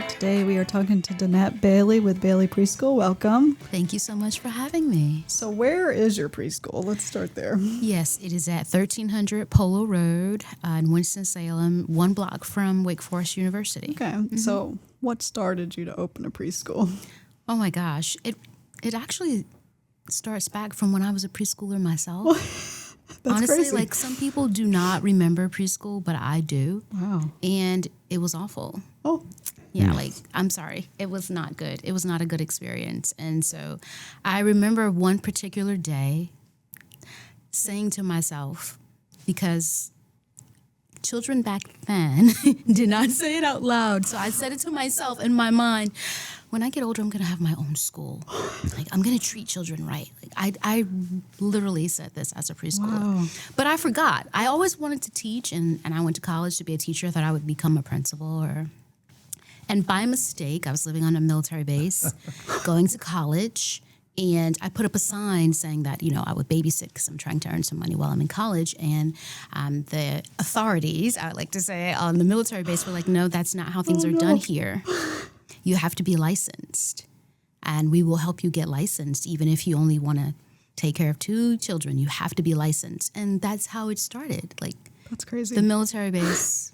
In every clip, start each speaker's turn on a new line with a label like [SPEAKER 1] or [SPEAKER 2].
[SPEAKER 1] Today we are talking to Dennette Bailey with Bailey Preschool. Welcome.
[SPEAKER 2] Thank you so much for having me.
[SPEAKER 1] So where is your preschool? Let's start there.
[SPEAKER 2] Yes, it is at 1300 Polo Road in Winston-Salem, 1 block from Wake Forest University.
[SPEAKER 1] Okay. Mm-hmm. So what started you to open a preschool?
[SPEAKER 2] Oh my gosh. It actually starts back from when I was a preschooler myself.
[SPEAKER 1] That's
[SPEAKER 2] honestly
[SPEAKER 1] crazy.
[SPEAKER 2] Like some people do not remember preschool, but I do.
[SPEAKER 1] Wow.
[SPEAKER 2] And it was awful.
[SPEAKER 1] Oh.
[SPEAKER 2] Yeah, like, I'm sorry. It was not good. It was not a good experience. And so I remember one particular day saying to myself, because children back then did not say it out loud. So I said it to myself in my mind, when I get older, I'm going to have my own school. Like, I'm going to treat children right. Like, I literally said this as a preschooler.
[SPEAKER 1] Wow.
[SPEAKER 2] But I forgot. I always wanted to teach, and I went to college to be a teacher. I thought I would become a principal And by mistake, I was living on a military base, going to college, and I put up a sign saying that, I would babysit because I'm trying to earn some money while I'm in college. And the authorities, I would like to say, on the military base were like, no, that's not how things are done here. You have to be licensed, and we will help you get licensed, even if you only want to take care of 2 children. You have to be licensed. And that's how it started. Like,
[SPEAKER 1] that's crazy.
[SPEAKER 2] The military base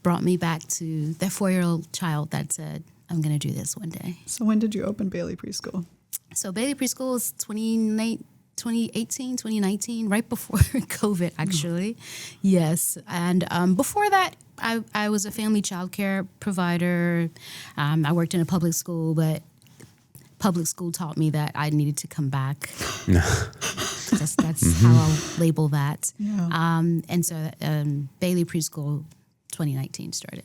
[SPEAKER 2] brought me back to that 4-year-old child that said, I'm going to do this one day.
[SPEAKER 1] So when did you open Bailey Preschool? So
[SPEAKER 2] Bailey Preschool is 2018, 2019, right before COVID, actually. Yes. And before that, I was a family child care provider. I worked in a public school, but public school taught me that I needed to come back. That's how I'll label that.
[SPEAKER 1] Yeah.
[SPEAKER 2] And so Bailey Preschool 2019 started.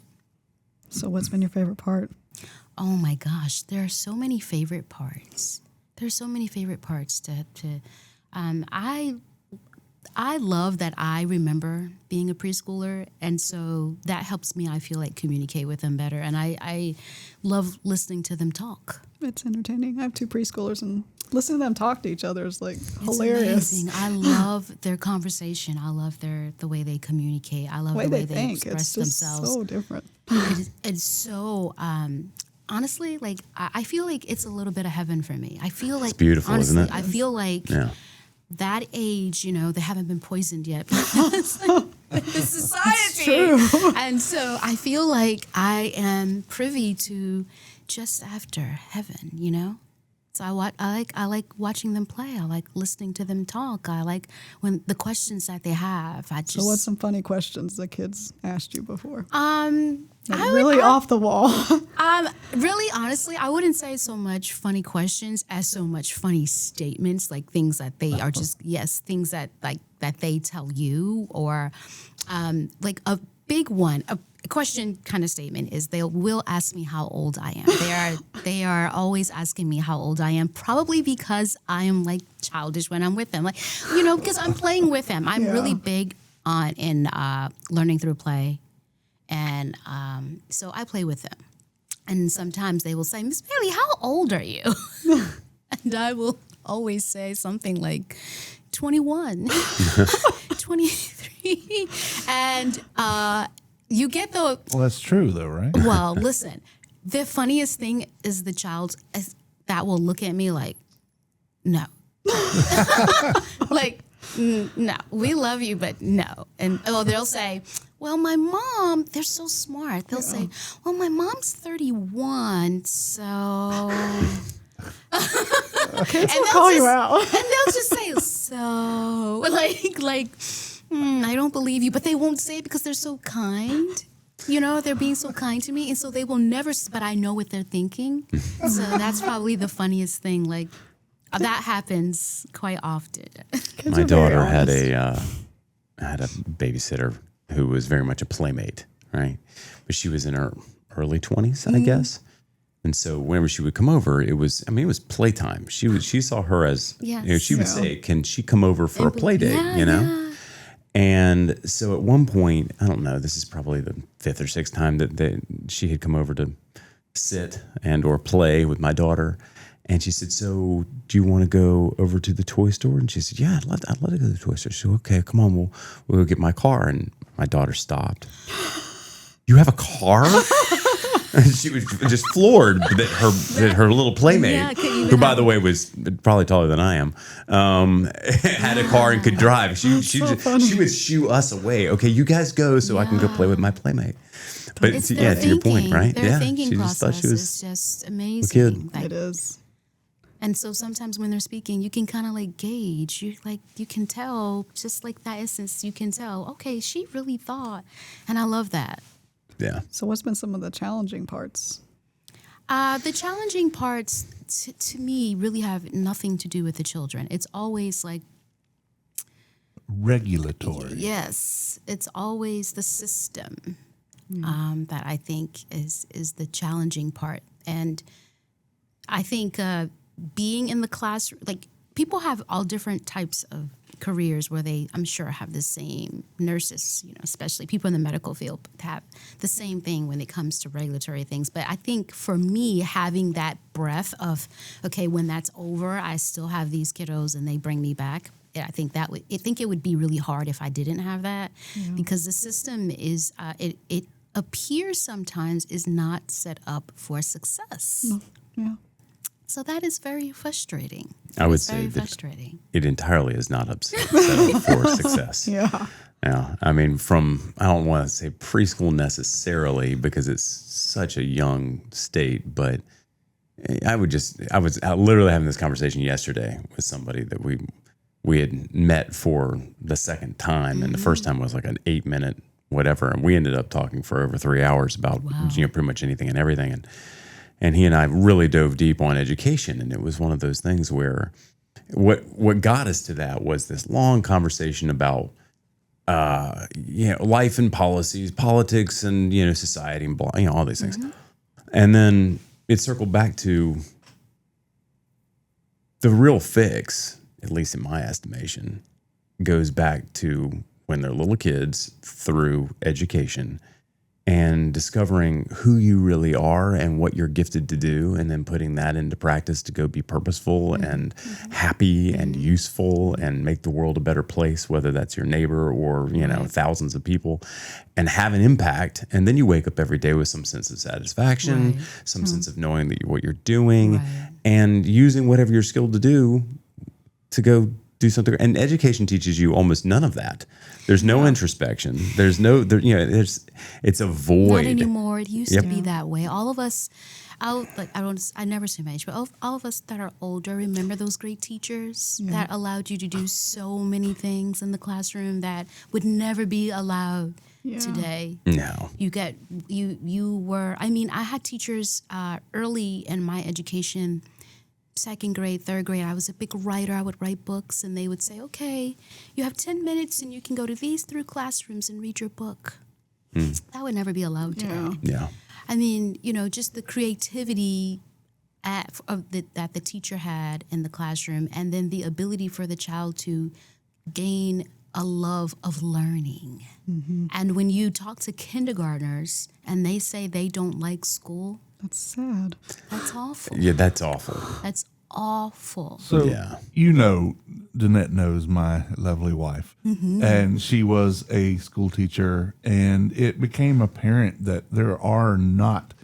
[SPEAKER 1] So what's been your favorite part?
[SPEAKER 2] Oh my gosh, there are so many favorite parts. There's so many favorite parts I love that I remember being a preschooler, and so that helps me, I feel like, communicate with them better. And I love listening to them talk.
[SPEAKER 1] It's entertaining. I have 2 preschoolers, and listening to them talk to each other is like hilarious.
[SPEAKER 2] Amazing. I love their conversation. I love the way they communicate. I love the way they express themselves.
[SPEAKER 1] It's so different.
[SPEAKER 2] It's so honestly, like I feel like it's a little bit of heven for me. I feel like
[SPEAKER 3] it's beautiful,
[SPEAKER 2] honestly,
[SPEAKER 3] isn't it?
[SPEAKER 2] I feel like that age, they haven't been poisoned yet. The society.
[SPEAKER 1] True.
[SPEAKER 2] And so I feel like I am privy to just after heaven, So I like watching them play. I like listening to them talk. I like when the questions that they have.
[SPEAKER 1] So what's some funny questions the kids asked you before?
[SPEAKER 2] Like
[SPEAKER 1] off the wall.
[SPEAKER 2] Really, honestly, I wouldn't say so much funny questions as so much funny statements, like things that they are just, things that that they tell you, or like a big one, a question kind of statement is they will ask me how old I am. They are always asking me how old I am, probably because I am like childish when I'm with them, like, because I'm playing with them. I'm really big in learning through play. And so I play with them. And sometimes they will say, Miss Bailey, how old are you? And I will always say something like 21, 23. And you get the...
[SPEAKER 4] Well, that's true, though, right?
[SPEAKER 2] Well, listen, the funniest thing is the child that will look at me like, no. Like, no, we love you, but no. And they'll say, well, my mom, they're so smart. They'll say, well, my mom's 31, so...
[SPEAKER 1] Kids will call you out.
[SPEAKER 2] And they'll just say, so, I don't believe you. But they won't say it because they're so kind. They're being so kind to me. And so they will never, but I know what they're thinking. So that's probably the funniest thing. Like, that happens quite often.
[SPEAKER 3] My daughter had a babysitter who was very much a playmate, right? But she was in her early 20s, I guess. And so whenever she would come over, it was playtime. She saw her as, she would say, can she come over for a play date, Yeah. And so at one point, I don't know, this is probably the 5th or 6th time that she had come over to sit and or play with my daughter. And she said, so do you want to go over to the toy store? And she said, yeah, I'd love to go to the toy store. She said, okay, come on, we'll go get my car. And my daughter stopped. You have a car? And she was just floored that her little playmate, who, by the way, was probably taller than I am, had a car and could drive. She would shoo us away. Okay, you guys go so I can go play with my playmate. But to your point, right?
[SPEAKER 2] Their thinking
[SPEAKER 3] she
[SPEAKER 2] process
[SPEAKER 3] just thought she was
[SPEAKER 2] is just amazing.
[SPEAKER 3] kid.
[SPEAKER 2] Like,
[SPEAKER 1] It is.
[SPEAKER 2] and so sometimes when they're speaking, you can kind of like gauge. You can tell, just like that instance, you can tell, okay, she really thought. And I love that.
[SPEAKER 3] Yeah.
[SPEAKER 1] So what's been some of the challenging parts?
[SPEAKER 2] The challenging parts to me really have nothing to do with the children. It's always like,
[SPEAKER 4] regulatory.
[SPEAKER 2] yes, it's always the system that I think is the challenging part. And I think being in the class, like people have all different types of careers where they, I'm sure, have the same nurses, especially people in the medical field have the same thing when it comes to regulatory things. But I think for me, having that breath of, okay, when that's over, I still have these kiddos and they bring me back. I think it would be really hard if I didn't have that, because the system is, it appears sometimes is not set up for success.
[SPEAKER 1] Yeah.
[SPEAKER 2] So that is very frustrating.
[SPEAKER 3] I would
[SPEAKER 2] It's
[SPEAKER 3] say
[SPEAKER 2] very
[SPEAKER 3] that
[SPEAKER 2] frustrating.
[SPEAKER 3] it entirely is not set up for success.
[SPEAKER 1] Yeah.
[SPEAKER 3] Yeah. I mean, I don't want to say preschool necessarily because it's such a young state, but I was literally having this conversation yesterday with somebody that we had met for the second time. And the first time was like an 8-minute whatever. And we ended up talking for over 3 hours about, pretty much anything and everything. And he and I really dove deep on education. And it was one of those things where what got us to that was this long conversation about, life and policies, politics and, society and blah, all these things. And then it circled back to the real fix, at least in my estimation, goes back to when they're little kids through education and discovering who you really are and what you're gifted to do, and then putting that into practice to go be purposeful and happy and useful and make the world a better place, whether that's your neighbor or, thousands of people, and have an impact. And then you wake up every day with some sense of satisfaction, some sense of knowing that what you're doing and using whatever you're skilled to do to go do something. And education teaches you almost none of that. There's no introspection. There's no, it's a void.
[SPEAKER 2] Not anymore. It used to be that way. All of us, I never say my age, but all of us that are older remember those great teachers that allowed you to do so many things in the classroom that would never be allowed today.
[SPEAKER 3] No.
[SPEAKER 2] I had teachers early in my education, second grade, third grade. I was a big writer. I would write books, and they would say, okay, you have 10 minutes and you can go to these 3 classrooms and read your book. That would never be allowed today.
[SPEAKER 3] Yeah.
[SPEAKER 2] I mean, just the creativity that the teacher had in the classroom, and then the ability for the child to gain a love of learning. And when you talk to kindergartners and they say they don't like school,
[SPEAKER 1] That's sad.
[SPEAKER 2] that's awful.
[SPEAKER 3] Yeah, that's awful.
[SPEAKER 2] That's awful.
[SPEAKER 4] So, Denette knows my lovely wife, and she was a school teacher, and it became apparent that there are not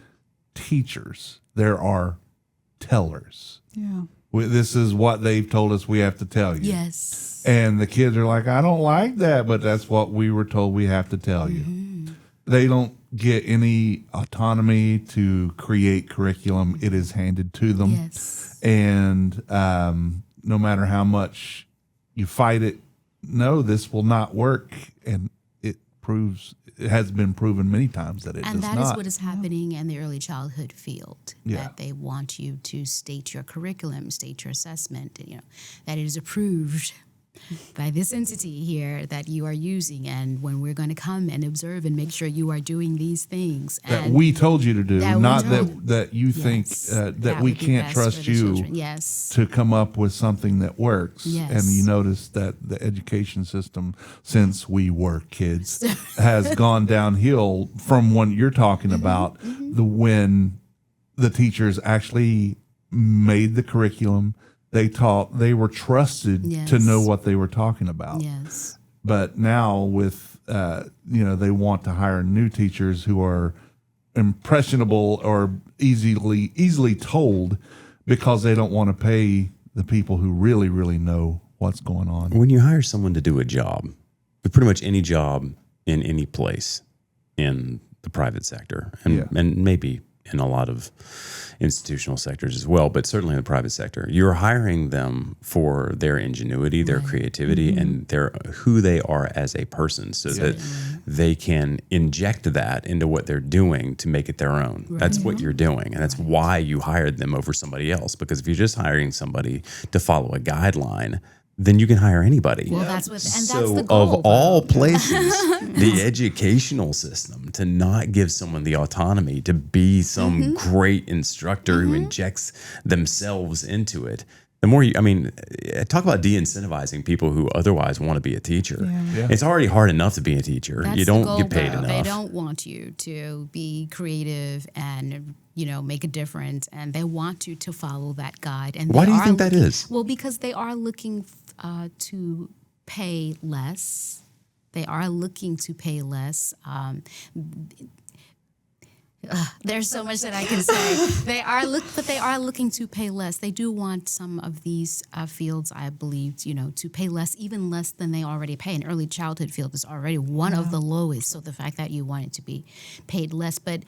[SPEAKER 4] teachers, there are tellers.
[SPEAKER 1] Yeah.
[SPEAKER 4] This is what they've told us we have to tell you.
[SPEAKER 2] Yes.
[SPEAKER 4] And the kids are like, I don't like that, but that's what we were told we have to tell you. They don't get any autonomy to create curriculum. It is handed to them.
[SPEAKER 2] Yes.
[SPEAKER 4] And no matter how much you fight it, no, this will not work. And it has been proven many times that it does not.
[SPEAKER 2] And that is what is happening in the early childhood field,
[SPEAKER 4] Yeah.
[SPEAKER 2] that they want you to state your curriculum, state your assessment, that it is approved by this entity here that you are using, and when we're going to come and observe and make sure you are doing these things.
[SPEAKER 4] That
[SPEAKER 2] and
[SPEAKER 4] we told you to do,
[SPEAKER 2] that we
[SPEAKER 4] not
[SPEAKER 2] told-
[SPEAKER 4] that you think that we
[SPEAKER 2] would be
[SPEAKER 4] can't
[SPEAKER 2] best for
[SPEAKER 4] trust
[SPEAKER 2] the
[SPEAKER 4] you
[SPEAKER 2] children. Yes.
[SPEAKER 4] to come up with something that works.
[SPEAKER 2] Yes.
[SPEAKER 4] And you notice that the education system, since we were kids, has gone downhill from when you're talking about when the teachers actually made the curriculum. They taught. They were trusted
[SPEAKER 2] Yes.
[SPEAKER 4] to know what they were talking about.
[SPEAKER 2] Yes.
[SPEAKER 4] But now with they want to hire new teachers who are impressionable or easily told, because they don't want to pay the people who really know what's going on.
[SPEAKER 3] When you hire someone to do a job, pretty much any job in any place in the private sector, and maybe in a lot of institutional sectors as well, but certainly in the private sector, you're hiring them for their ingenuity, their creativity, and their who they are as a person, so that they can inject that into what they're doing to make it their own. That's what you're doing, and that's why you hired them over somebody else. Because if you're just hiring somebody to follow a guideline, then you can hire anybody.
[SPEAKER 2] Well, that's
[SPEAKER 3] So
[SPEAKER 2] the goal.
[SPEAKER 3] of all places, the educational system, to not give someone the autonomy to be some great instructor who injects themselves into it. The more talk about de-incentivizing people who otherwise want to be a teacher.
[SPEAKER 1] Yeah.
[SPEAKER 3] It's already hard enough to be a teacher.
[SPEAKER 2] That's
[SPEAKER 3] you don't
[SPEAKER 2] the goal,
[SPEAKER 3] get paid
[SPEAKER 2] though.
[SPEAKER 3] enough.
[SPEAKER 2] They don't want you to be creative and make a difference, and they want you to follow that guide. And
[SPEAKER 3] Why do you think that is?
[SPEAKER 2] Well, because they are looking to pay less. They are looking to pay less. There's so much that I can say. But they are looking to pay less. They do want some of these fields, I believe, to pay less, even less than they already pay. An early childhood field is already one of the lowest. So the fact that you want it to be paid less, but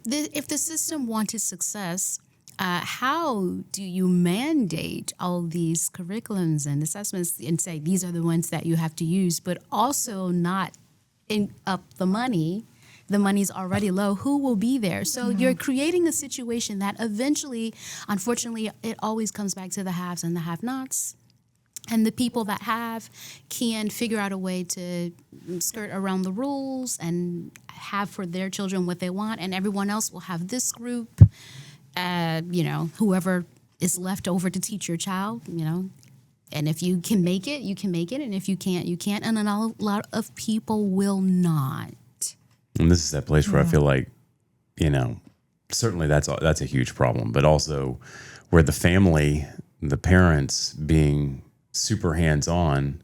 [SPEAKER 2] if the system wanted success, how do you mandate all these curriculums and assessments and say these are the ones that you have to use, but also not up the money? The money's already low. Who will be there? So you're creating a situation that eventually, unfortunately, it always comes back to the haves and the have-nots. And the people that have can figure out a way to skirt around the rules and have for their children what they want. And everyone else will have this group, whoever is left over to teach your child, And if you can make it, you can make it. And if you can't, you can't. And a lot of people will not.
[SPEAKER 3] And this is that place where I feel like, certainly that's a huge problem, but also where the family, the parents being super hands-on,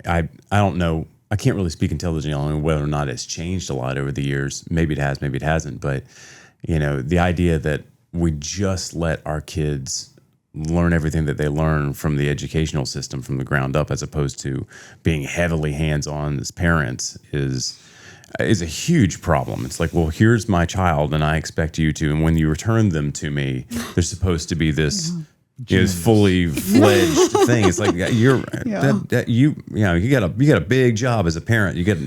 [SPEAKER 3] I don't know, I can't really speak intelligently on whether or not it's changed a lot over the years. Maybe it has, maybe it hasn't, but the idea that we just let our kids learn everything that they learn from the educational system from the ground up, as opposed to being heavily hands-on as parents, is a huge problem. It's like, well, here's my child, and I expect you to. And when you return them to me, they're supposed to be this fully fledged thing. It's like you got a big job as a parent. You got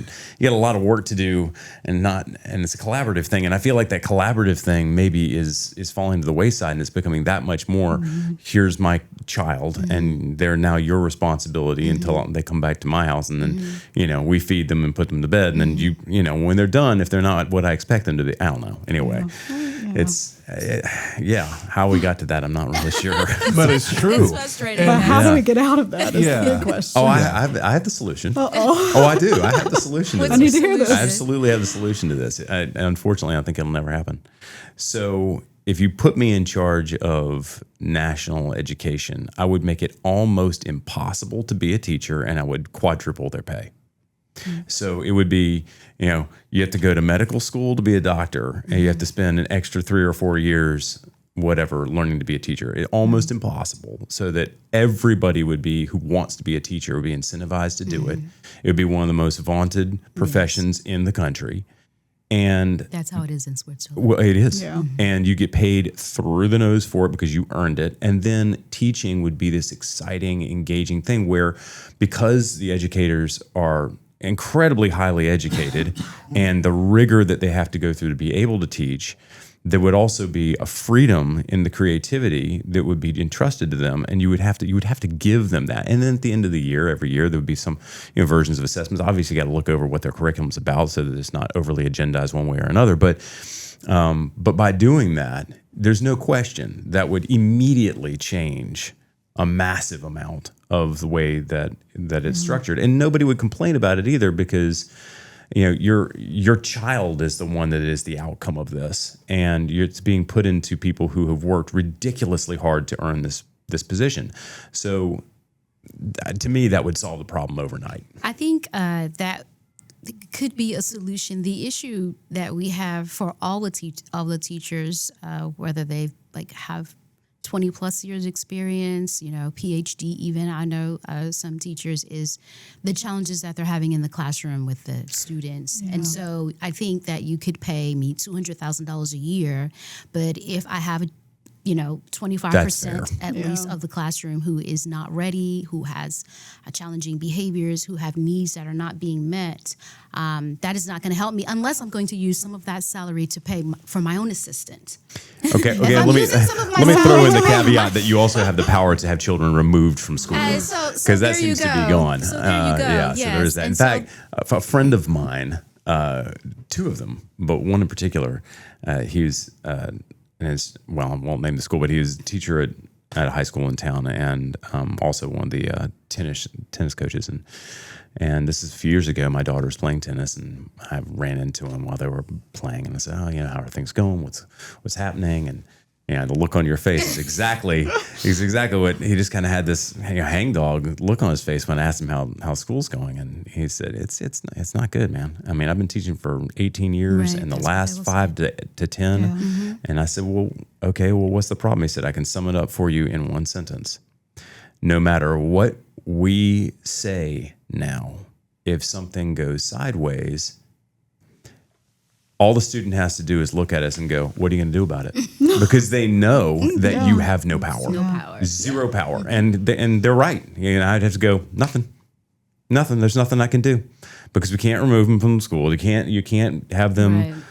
[SPEAKER 3] a lot of work to do, and it's a collaborative thing. And I feel like that collaborative thing maybe is falling to the wayside, and it's becoming that much more. Here's my child, and they're now your responsibility until they come back to my house, and then we feed them and put them to bed, and then when they're done, if they're not what I expect them to be, I don't know. Anyway, it's how we got to that, I'm not really sure.
[SPEAKER 4] But it's true.
[SPEAKER 2] It's frustrating.
[SPEAKER 1] But how do we get out of that is the big question.
[SPEAKER 3] Oh, I have the solution. Oh, I do. I have the solution to this.
[SPEAKER 1] I need to hear this.
[SPEAKER 3] I absolutely have the solution to this. Unfortunately, I think it'll never happen. So if you put me in charge of national education, I would make it almost impossible to be a teacher, and I would quadruple their pay. So it would be, you have to go to medical school to be a doctor, and you have to spend an extra 3 or 4 years, whatever, learning to be a teacher. It's almost impossible, so that everybody who wants to be a teacher would be incentivized to do it. It would be one of the most vaunted professions in the country. And
[SPEAKER 2] that's how it is in Switzerland.
[SPEAKER 3] Well, it is.
[SPEAKER 1] Yeah.
[SPEAKER 3] And you get paid through the nose for it because you earned it. And then teaching would be this exciting, engaging thing where, because the educators are incredibly highly educated and the rigor that they have to go through to be able to teach, there would also be a freedom in the creativity that would be entrusted to them, and you would have to give them that. And then at the end of the year, every year, there would be some versions of assessments. Obviously, you got to look over what their curriculum's about so that it's not overly agendized one way or another. But by doing that, there's no question that would immediately change a massive amount of the way that it's structured, and nobody would complain about it either, because your child is the one that is the outcome of this, and it's being put into people who have worked ridiculously hard to earn this position. So to me, that would solve the problem overnight.
[SPEAKER 2] I think that could be a solution. The issue that we have for all the teachers, whether they have 20 plus years experience, PhD even. I know some teachers is the challenges that they're having in the classroom with the students. Yeah. And so I think that you could pay me $200,000 a year, but if I have 25% at least of the classroom who is not ready, who has challenging behaviors, who have needs that are not being met, that is not going to help me unless I'm going to use some of that salary to pay for my own assistant.
[SPEAKER 3] Okay. Let me throw in the caveat that you also have the power to have children removed from school because that seems to be gone.
[SPEAKER 2] So there you go.
[SPEAKER 3] Yes. So there's that. In fact, a friend of mine, two of them, but one in particular, he's I won't name the school, but he was a teacher at a high school in town, and also one of the tennis coaches. And this is a few years ago. My daughter was playing tennis, and I ran into him while they were playing, and I said, how are things going? What's happening? And the look on your face is exactly what he just kind of had this hangdog look on his face when I asked him how school's going, and he said it's not good, man. I mean, I've been teaching for 18 years, and the last 5 to 10, and I said, well, what's the problem? He said, I can sum it up for you in one sentence. No matter what we say now, if something goes sideways, all the student has to do is look at us and go, what are you going to do about it? Because they know that you have no power. Zero power. And they're right. I'd have to go, nothing. There's nothing I can do because we can't remove them from school. You can't have them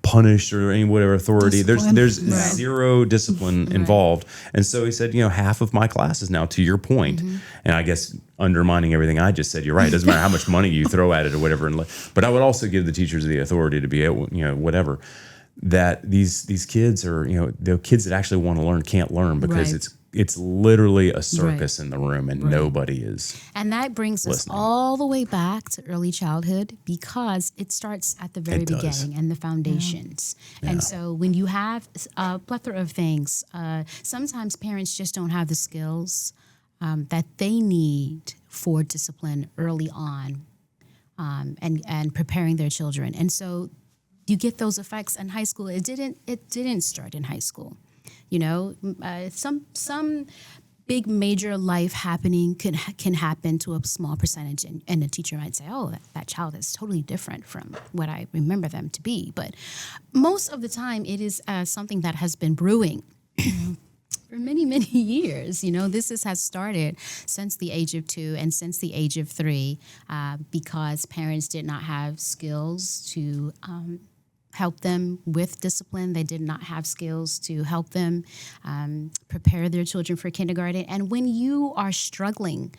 [SPEAKER 3] punished or any whatever authority.
[SPEAKER 1] Discipline.
[SPEAKER 3] There's zero discipline involved. And so he said, half of my classes now, to your point, and I guess undermining everything I just said, you're right. It doesn't matter how much money you throw at it or whatever. But I would also give the teachers the authority to be able, whatever, that these kids are, the kids that actually want to learn can't learn because it's literally a circus in the room and nobody is.
[SPEAKER 2] And that brings us all the way back to early childhood because it starts at the very beginning and the foundations. Yeah. And so when you have a plethora of things, sometimes parents just don't have the skills that they need for discipline early on and preparing their children. And so you get those effects in high school. It didn't start in high school. Some big major life happening can happen to a small percentage, and the teacher might say, "Oh, that child is totally different from what I remember them to be." But most of the time, it is something that has been brewing for many, many years. This has started since the age of 2 and since the age of 3, because parents did not have skills to help them with discipline. They did not have skills to help them prepare their children for kindergarten. And when you are struggling,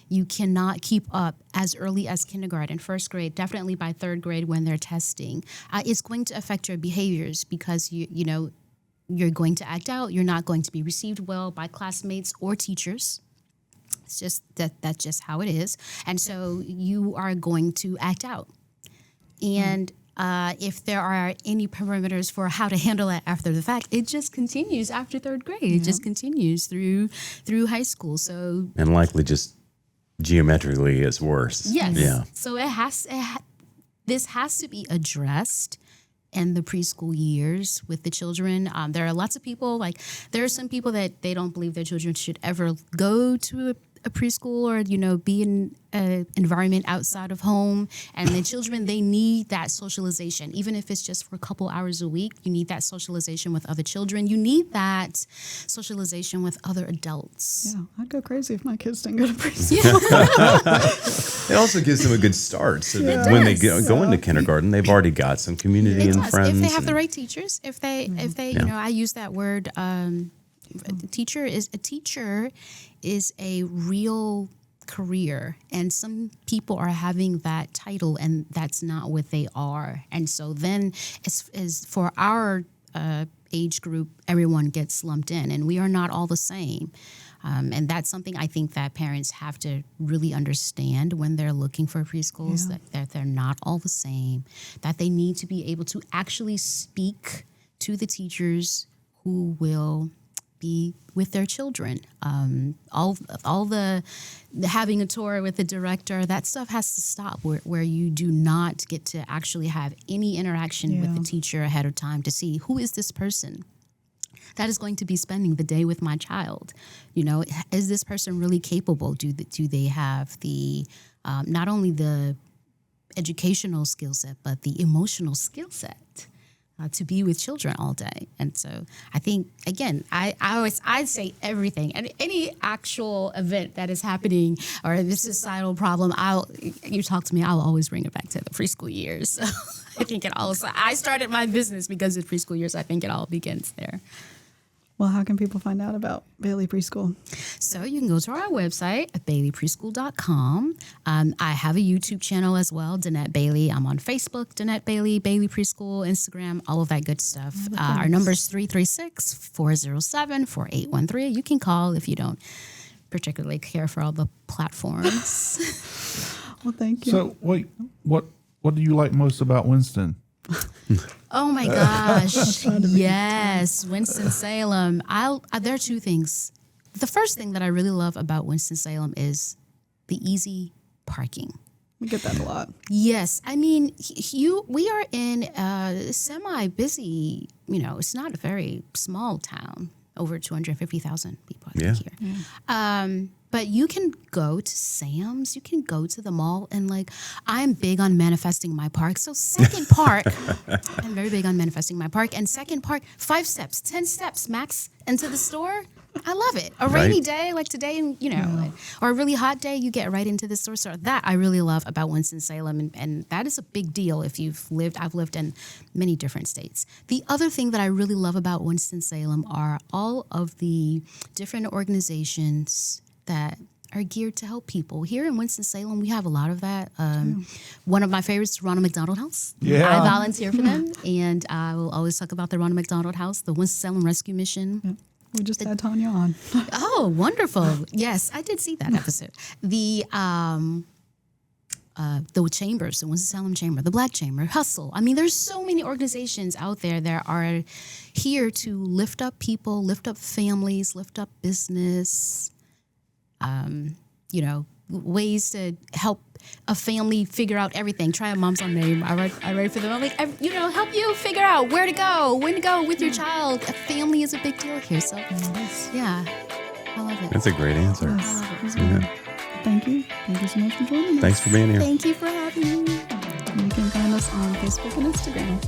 [SPEAKER 2] you cannot keep up as early as kindergarten, first grade, definitely by 3rd grade when they're testing. It's going to affect your behaviors because you're going to act out. You're not going to be received well by classmates or teachers. It's just that's just how it is. And so you are going to act out. And if there are any parameters for how to handle that after the fact, it just continues after 3rd grade. It just continues through high school. So
[SPEAKER 3] and likely just geometrically is worse.
[SPEAKER 2] Yes. Yeah. So this has to be addressed in the preschool years with the children. There are lots of people, there are some people that they don't believe their children should ever go to a preschool or, be in an environment outside of home. And the children, they need that socialization. Even if it's just for a couple hours a week, you need that socialization with other children. You need that socialization with other adults.
[SPEAKER 1] Yeah, I'd go crazy if my kids didn't go to preschool.
[SPEAKER 3] It also gives them a good start. So that when they go into kindergarten, they've already got some community and friends.
[SPEAKER 2] If they have the right teachers, if they I use that word, a teacher is a real career, and some people are having that title and that's not what they are. And so then as for our age group, everyone gets lumped in, and we are not all the same. And that's something I think that parents have to really understand when they're looking for preschools, that they're not all the same, that they need to be able to actually speak to the teachers who will be with their children. All the having a tour with the director, that stuff has to stop where you do not get to actually have any interaction with the teacher ahead of time to see who is this person that is going to be spending the day with my child. You know, is this person really capable? Do they have the not only the educational skill set, but the emotional skill set to be with children all day? And so I think, again, I'd say everything and any actual event that is happening or this societal problem, you talk to me, I'll always bring it back to the preschool years. So I think I started my business because of preschool years. I think it all begins there.
[SPEAKER 1] Well, how can people find out about Bailey Preschool?
[SPEAKER 2] So you can go to our website at baileypreschool.com. I have a YouTube channel as well, Dennette Bailey. I'm on Facebook, Dennette Bailey, Bailey Preschool, Instagram, all of that good stuff. Our number is 336-407-4813. You can call if you don't particularly care for all the platforms.
[SPEAKER 1] Well, thank you.
[SPEAKER 4] So, wait, what do you like most about Winston?
[SPEAKER 2] Oh my gosh. Yes, Winston-Salem. There are two things. The first thing that I really love about Winston-Salem is the easy parking.
[SPEAKER 1] We get that a lot.
[SPEAKER 2] Yes. I mean, we are in a semi-busy, it's not a very small town, over 250,000 people here. But you can go to Sam's, you can go to the mall, and I'm big on manifesting my park. So Second Park, I'm very big on manifesting my park. And Second Park, 5 steps, 10 steps max into the store. I love it. A rainy day like today, or a really hot day, you get right into the store. So that I really love about Winston-Salem, and that is a big deal if I've lived in many different states. The other thing that I really love about Winston-Salem are all of the different organizations that are geared to help people. Here in Winston-Salem, we have a lot of that. One of my favorites is Ronald McDonald House.
[SPEAKER 4] Yeah.
[SPEAKER 2] I volunteer for them, and I will always talk about the Ronald McDonald House, the Winston-Salem Rescue Mission.
[SPEAKER 1] We just had Tanya on.
[SPEAKER 2] Oh, wonderful. Yes, I did see that episode. The chambers, the Winston-Salem Chamber, the Black Chamber, Hustle. I mean, there's so many organizations out there that are here to lift up people, lift up families, lift up business, ways to help a family figure out everything. Try a mom's on name. I write for them. I'm like, help you figure out where to go, when to go with your child. A family is a big deal here. So, yeah, I love it.
[SPEAKER 3] That's a great answer.
[SPEAKER 1] Yes.
[SPEAKER 3] Yeah.
[SPEAKER 1] Thank you. Thank you so much for joining us.
[SPEAKER 3] Thanks for being here.
[SPEAKER 2] Thank you for having me.
[SPEAKER 1] You can find us on Facebook and Instagram.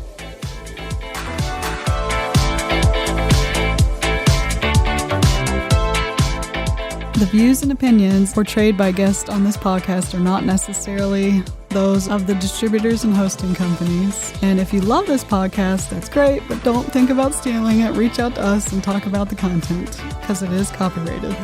[SPEAKER 1] The views and opinions portrayed by guests on this podcast are not necessarily those of the distributors and hosting companies. And if you love this podcast, that's great, but don't think about stealing it. Reach out to us and talk about the content because it is copyrighted.